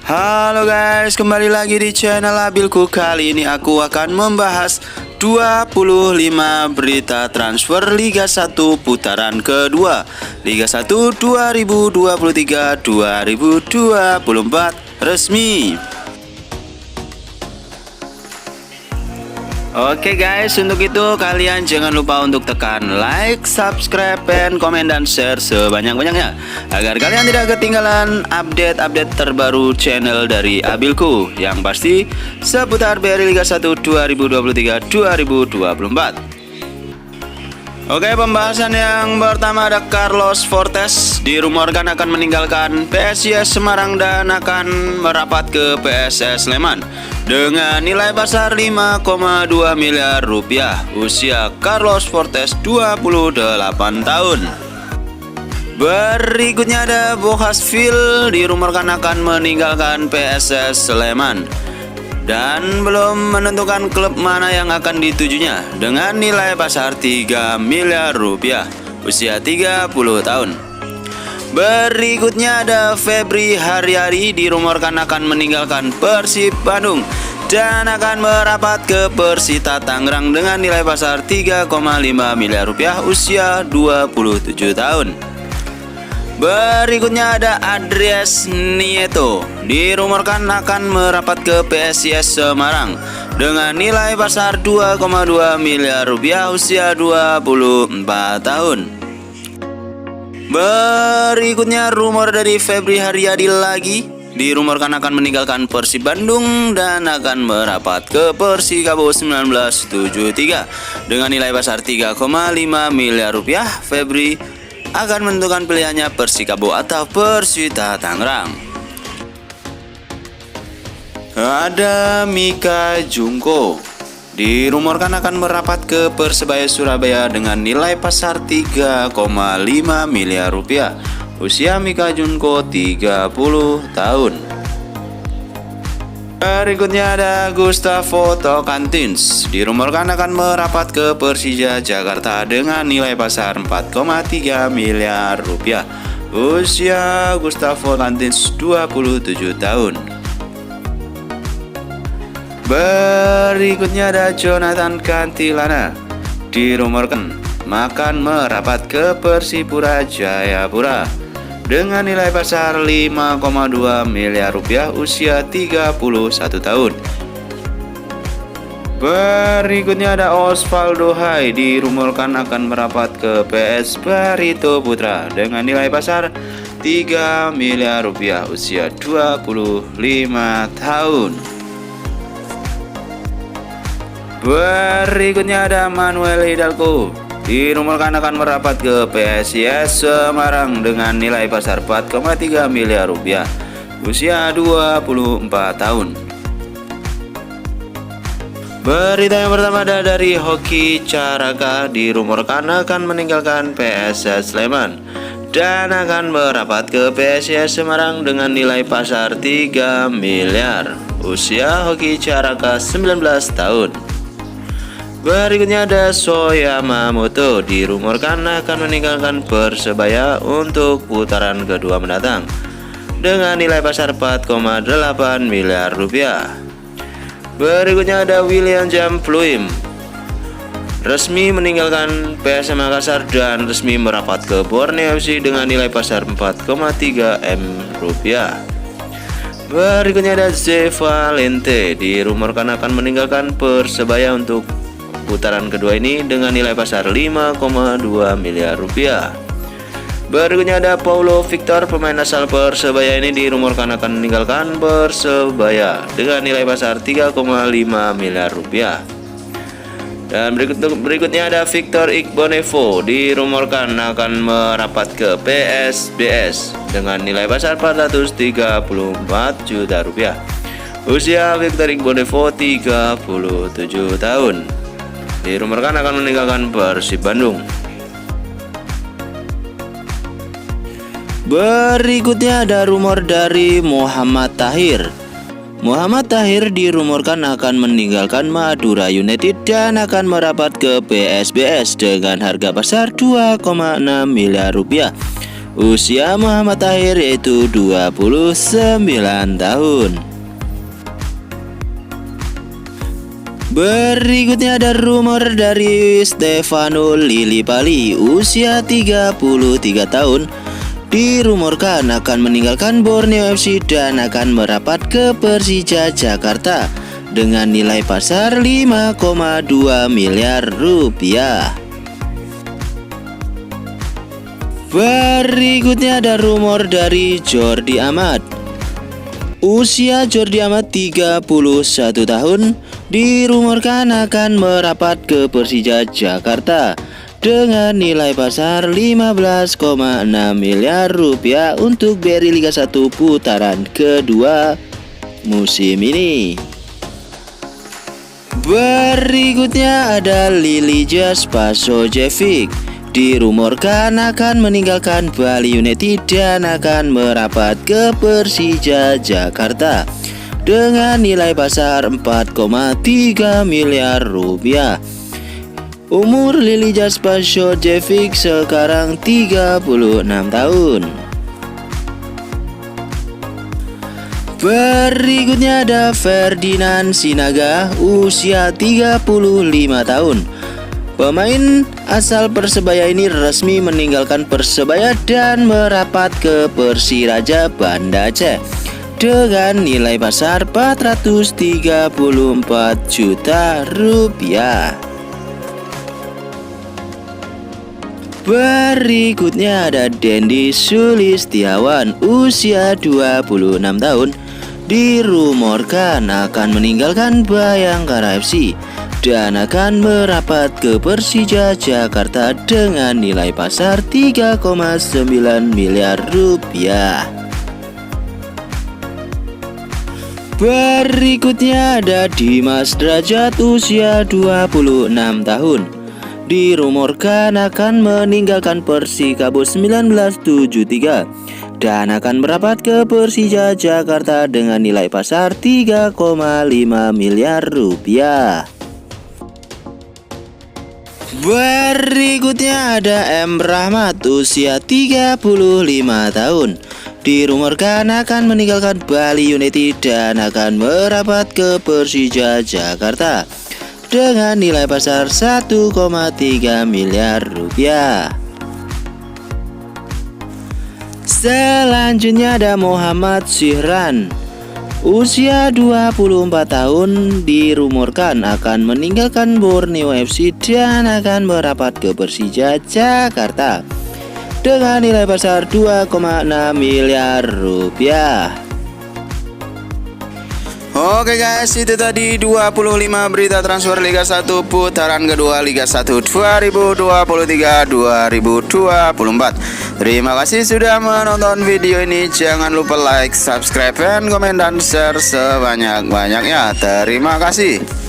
Halo guys, kembali lagi di channel Abilku. Kali ini aku akan membahas 25 berita transfer Liga 1 putaran kedua Liga 1 2023-2024 resmi. Oke guys, untuk itu kalian jangan lupa untuk tekan like, subscribe, komen, dan share sebanyak-banyaknya agar kalian tidak ketinggalan update-update terbaru channel dari Abilku yang pasti seputar BRI Liga 1 2023-2024. Oke, pembahasan yang pertama ada Carlos Fortes dirumorkan akan meninggalkan PSIS Semarang dan akan merapat ke PSS Sleman dengan nilai pasar 5,2 miliar rupiah. Usia Carlos Fortes 28 tahun. Berikutnya ada Bohas Phil dirumorkan akan meninggalkan PSS Sleman dan belum menentukan klub mana yang akan ditujunya dengan nilai pasar 3 miliar rupiah. Usia 30 tahun. Berikutnya ada Febri Haryadi dirumorkan akan meninggalkan Persib Bandung dan akan merapat ke Persita Tangerang dengan nilai pasar 3,5 miliar rupiah. Usia 27 tahun. Berikutnya ada Andreas Nieto dirumorkan akan merapat ke PSIS Semarang dengan nilai pasar 2,2 miliar rupiah. Usia 24 tahun. Berikutnya rumor dari Febri Haryadi lagi dirumorkan akan meninggalkan Persib Bandung dan akan merapat ke Persikabo 1973 dengan nilai pasar 3,5 miliar rupiah. Febri akan menentukan pilihannya Persikabo atau Persita Tangerang. Ada Mika Junko dirumorkan akan merapat ke Persebaya Surabaya dengan nilai pasar 3,5 miliar rupiah. Usia Mika Junko 30 tahun. Berikutnya ada Gustavo Tocantins dirumorkan akan merapat ke Persija Jakarta dengan nilai pasar 4,3 miliar rupiah. Usia Gustavo Tocantins 27 tahun. Berikutnya ada Jonathan Kantilana dirumorkan akan merapat ke Persipura Jayapura dengan nilai pasar 5,2 miliar rupiah. Usia 31 tahun. Berikutnya ada Osvaldo Hai dirumorkan akan merapat ke PS Barito Putra dengan nilai pasar 3 miliar rupiah. Usia 25 tahun. Berikutnya ada Manuel Hidalgo dirumorkan akan merapat ke PSIS Semarang dengan nilai pasar 4,3 miliar rupiah. Usia 24 tahun. Berita yang pertama ada dari Hoki Caraka dirumorkan akan meninggalkan PSS Sleman dan akan merapat ke PSIS Semarang dengan nilai pasar 3 miliar. Usia Hoki Caraka 19 tahun. Berikutnya ada Soyamamoto dirumorkan akan meninggalkan Persebaya untuk putaran kedua mendatang dengan nilai pasar 4,8 miliar rupiah. Berikutnya ada William Jampluim resmi meninggalkan PSM Makassar dan resmi merapat ke Borneo FC dengan nilai pasar 4,3 M rupiah. Berikutnya ada Z Valente dirumorkan akan meninggalkan Persebaya untuk putaran kedua ini dengan nilai pasar 5,2 miliar rupiah. Berikutnya ada Paulo Victor, pemain asal Persebaya ini dirumorkan akan meninggalkan Persebaya dengan nilai pasar 3,5 miliar rupiah. Dan berikutnya ada Victor Igbonevo dirumorkan akan merapat ke PSBS dengan nilai pasar 434 juta rupiah. Usia Victor Igbonevo 37 tahun. Dirumorkan akan meninggalkan Persib Bandung. Berikutnya ada rumor dari Muhammad Tahir. Muhammad Tahir dirumorkan akan meninggalkan Madura United dan akan merapat ke PSBS dengan harga pasar 2,6 miliar rupiah. Usia Muhammad Tahir yaitu 29 tahun. Berikutnya ada rumor dari Stefano Lillipali, usia 33 tahun, dirumorkan akan meninggalkan Borneo FC dan akan merapat ke Persija Jakarta dengan nilai pasar 5,2 miliar rupiah. Berikutnya ada rumor dari Jordi Amat. Usia Jordi Amat 31 tahun, dirumorkan akan merapat ke Persija Jakarta dengan nilai pasar 15,6 miliar rupiah untuk beri Liga 1 putaran kedua musim ini. Berikutnya ada Lilija Spasojevic, dirumorkan akan meninggalkan Bali United dan akan merapat ke Persija Jakarta dengan nilai pasar 4,3 miliar rupiah. Umur Lilija Spasojevic sekarang 36 tahun. Berikutnya ada Ferdinand Sinaga, usia 35 tahun. Pemain asal Persebaya ini resmi meninggalkan Persebaya dan merapat ke Persiraja Banda Aceh dengan nilai pasar 434 juta rupiah. Berikutnya ada Dendi Sulistiawan, usia 26 tahun, dirumorkan akan meninggalkan Bayangkara FC dan akan merapat ke Persija Jakarta dengan nilai pasar 3,9 miliar rupiah. Berikutnya ada Dimas Drajat, usia 26 tahun, dirumorkan akan meninggalkan Persikabo 1973 dan akan merapat ke Persija Jakarta dengan nilai pasar 3,5 miliar rupiah. Berikutnya ada M. Rahmat, usia 35 tahun, dirumorkan akan meninggalkan Bali United dan akan merapat ke Persija Jakarta dengan nilai pasar 1,3 miliar rupiah. Selanjutnya ada Muhammad Syihran, usia 24 tahun, dirumorkan akan meninggalkan Borneo FC dan akan merapat ke Persija Jakarta dengan nilai pasar 2,6 miliar rupiah. Oke guys, itu tadi 25 berita transfer Liga 1 putaran kedua Liga 1 2023-2024. Terima kasih sudah menonton video ini. Jangan lupa like, subscribe, dan komen dan share sebanyak-banyaknya. Terima kasih.